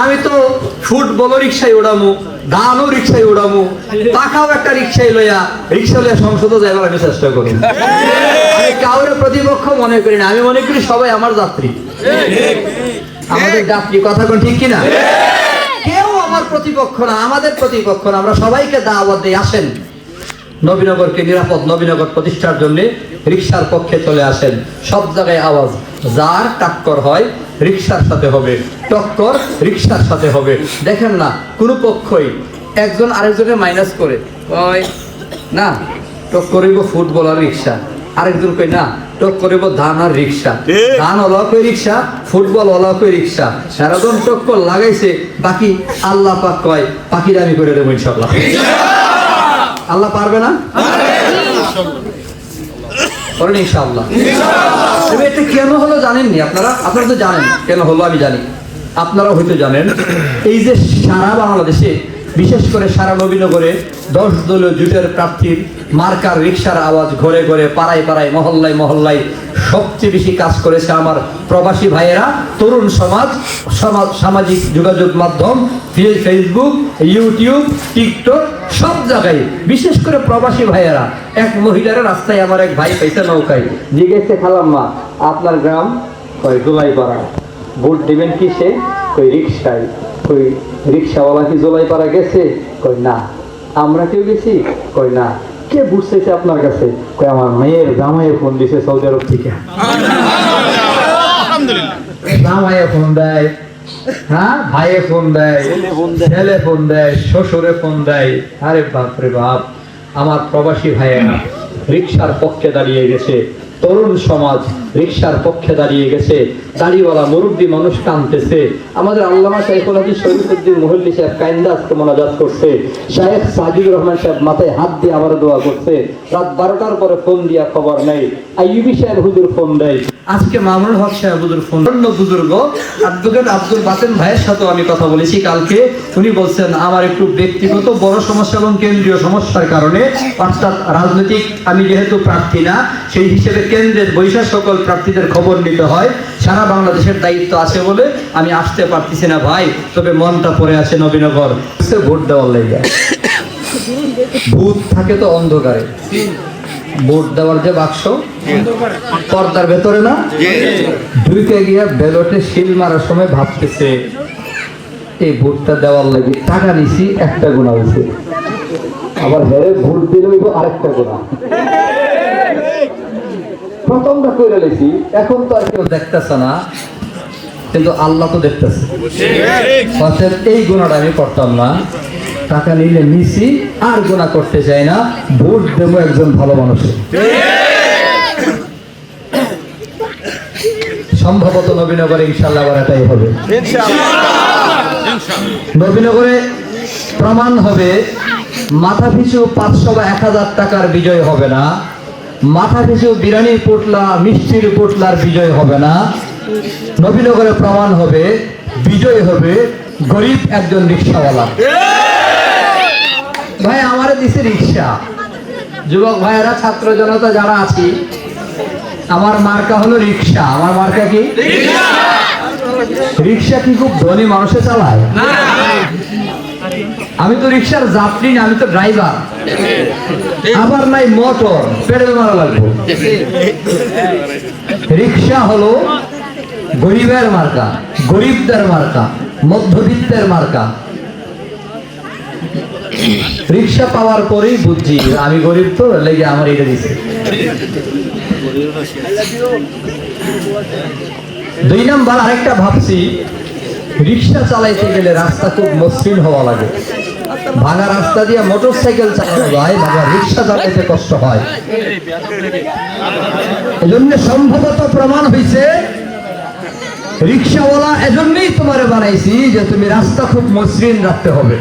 আমি তো ফুটবলও রিক্সায় উড়ামু, ধানও রিক্সায় উড়ামু, পাখাও একটা রিক্সায় লইয়া সংসদে যাইবার আমি চেষ্টা করি। আমি কাউরে প্রতিপক্ষ মনে করি না, আমি মনে করি সবাই আমার যাত্রী, আমাদের যাত্রী। কথা কোন ঠিক কিনা? কেউ আমার প্রতিপক্ষ না, আমাদের প্রতিপক্ষ না। আমরা সবাইকে দাওয়াত দিয়ে আসেন নবীনগরকে নিরাপদ নবীনগর প্রতিষ্ঠার জন্য রিক্সার পক্ষে চলে আসেন। সব জায়গায় আওয়াজ, যার টাক্কর হয় রিক্সার সাথে হবে, টক্কর রিক্সার সাথে হবে। দেখেন না কোনো পক্ষই একজন আরেকজনের মাইনাস করে কয় না টক করিব ফুটবল আর রিক্সা, আরেকজন কই না টক করিব ধান আর রিক্সা, ধান ওলা কই রিক্সা, ফুটবল ওলা কই রিক্সা। সারাজন টক্কর লাগাইছে, বাকি আল্লাহ পাক কয় পাখির আমি করে দেবো ইনশাআল্লাহ। আল্লাহ পারবে না? করেন ইনশাআল্লাহ। এটা কেন হলো জানেননি আপনারা? আপনারা তো জানেন কেন হলো, আমি জানি, আপনারাও হয়তো জানেন। এই যে সারা বাংলাদেশে, বিশেষ করে সারা নবীনগরে 10 দলীয় জোটের প্রার্থীর মার্কার রিক্সার আওয়াজ ঘরে ঘরে, পাড়ায় পাড়ায়, মহল্লায় মহল্লায় সবচেয়ে বেশি কাজ করেছে আমার প্রবাসী ভাইয়েরা, তরুণ সমাজ, সামাজিক যোগাযোগ মাধ্যম, ফেসবুক, ইউটিউব, টিকটক, সব জায়গায় বিশেষ করে প্রবাসী ভাইয়েরা। এক মহিলার রাস্তায় আমার এক ভাই পাইছে নৌকায়, জিজ্ঞেসে খালাম্মা আপনার গ্রাম? কয় জোলাইপাড়া। ভোট দিবেন কিসে? কই রিক্সায়। কই রিক্সাওয়ালা কি জোলাইপাড়া গেছে? কই না। আমরা কেউ গেছি? কই না। কে বুঝতেছে আপনার কাছে? কই আমার মেয়ের জামাইয়ে ফোন দিছে সৌদি আরব থেকে। জামাইয়ে ফোন দেয়, হ্যাঁ ভাইয়ে ফোন দেয়, ছেলে ফোন দেয়, শ্বশুরে ফোন দেয়। আরে বাপরে বাপ, আমার প্রবাসী ভাইয়েরা রিক্সার পক্ষে দাঁড়িয়ে গেছে, তরুণ সমাজ রিক্সার পক্ষে দাঁড়িয়ে গেছে, দাড়িওয়ালা মুরব্বী মানুষ কাঁদতেছে। আমাদের আল্লামা শাইখুল হাদিস শরীফুদ্দিন মুহল্লি সাহেব কাইন্দা আজকে মোনাজাত করছে, শায়েখ সাজিদুর রহমান সাহেব মাথায় হাত দিয়ে আমার দোয়া করছে। রাত 12টার পরে ফোন দিয়া খবর নেই, আইয়ুবী সাহেব হুজুর ফোন দেয়, আজকে মামুনুল হক সাহেব হুজুর ফোন। অন্য বুজুর্গ অ্যাডভোকেট আব্দুল বাতেন ভাইয়ের সাথে আমি কথা বলেছি কালকে। উনি বলছেন আমার একটু ব্যক্তিগত বড় সমস্যা এবং কেন্দ্রীয় সমস্যার কারণে, অর্থাৎ রাজনৈতিক আমি যেহেতু প্রার্থী না, সেই হিসেবে কেন্দ্রের বৈশাখ সকল প্রার্থীদের খবর নিতে হয়, সারা বাংলাদেশের দায়িত্ব আছে বলে আমি আসতে পারতেছি না ভাই, তবে মনটা পড়ে আছে নবীনগর ভোট দেওয়ার লেগে। ভূত থাকে তো অন্ধকারে, ভোট দেওয়ার যে বাক্স পর্দার ভেতরে না, ঢুকে গিয়া ব্যালটে সিল মারার সময় ভাবতেছে এই ভোটটা দেওয়ার লাগে টাকা নিছি, একটা গুণা হয়েছে, আবার হেরে ভোট দিলে আরেকটা গুণা। প্রথমটা করে লেছি, এখন তো আর কেউ দেখতেছে না, কিন্তু আল্লাহ তো দেখতেছে। অর্থাৎ এই গুণাটা আমি করতাম না, টাকা নিলে নিছি, আর গুণা করতে চাই না, ভোট দেবো একজন ভালো মানুষের। সম্ভবত নবীনগরে ইনশাআল্লাহ আবার এটাই হবে। নবীনগরে প্রমাণ হবে মাথা পিছু 500 বা 1000 টাকার বিজয় হবে না, মাথা পিছু বিরিয়ানির পোটলা, মিষ্টির পোটলার বিজয় হবে না। নবীনগরে প্রমাণ হবে বিজয় হবে গরিব একজন রিক্সাওয়ালা। ভাই আমার দিছে রিক্সা, যুবক ভাইয়েরা, ছাত্র জনতা যারা আছি, আমার মার্কা হলো রিক্সা। আমার মার্কা কি? রিক্সা কি খুব ধনী মানুষে চালায়? আমি তো রিক্সার যাত্রী না, আমি তো ড্রাইভার। আবার নাই মোটর, পেডেল মারা লাগবে। রিক্সা হলো গরিবের মার্কা, গরিবদের মার্কা, মধ্যবিত্তের মার্কা। রিক্সা পাওয়ার পরেই বুঝছি আমি গরিব, তো লেগে আমার এটা দিচ্ছে। 2 নাম্বার আরেকটা ভাবছি, রিক্সা চালাইতে গেলে রাস্তা খুব মসৃণ হওয়া লাগে। ভাঙা রাস্তা দিয়ে মোটরসাইকেল চালানো যায়, ভাঙা রিক্সা চালাইতে কষ্ট হয়। এজন্য সম্ভবত প্রমাণ হয়েছে রিক্সাওয়ালা এজন্যই তোমারে বানাইছি যে তুমি রাস্তা খুব মসৃণ রাখতে হবে।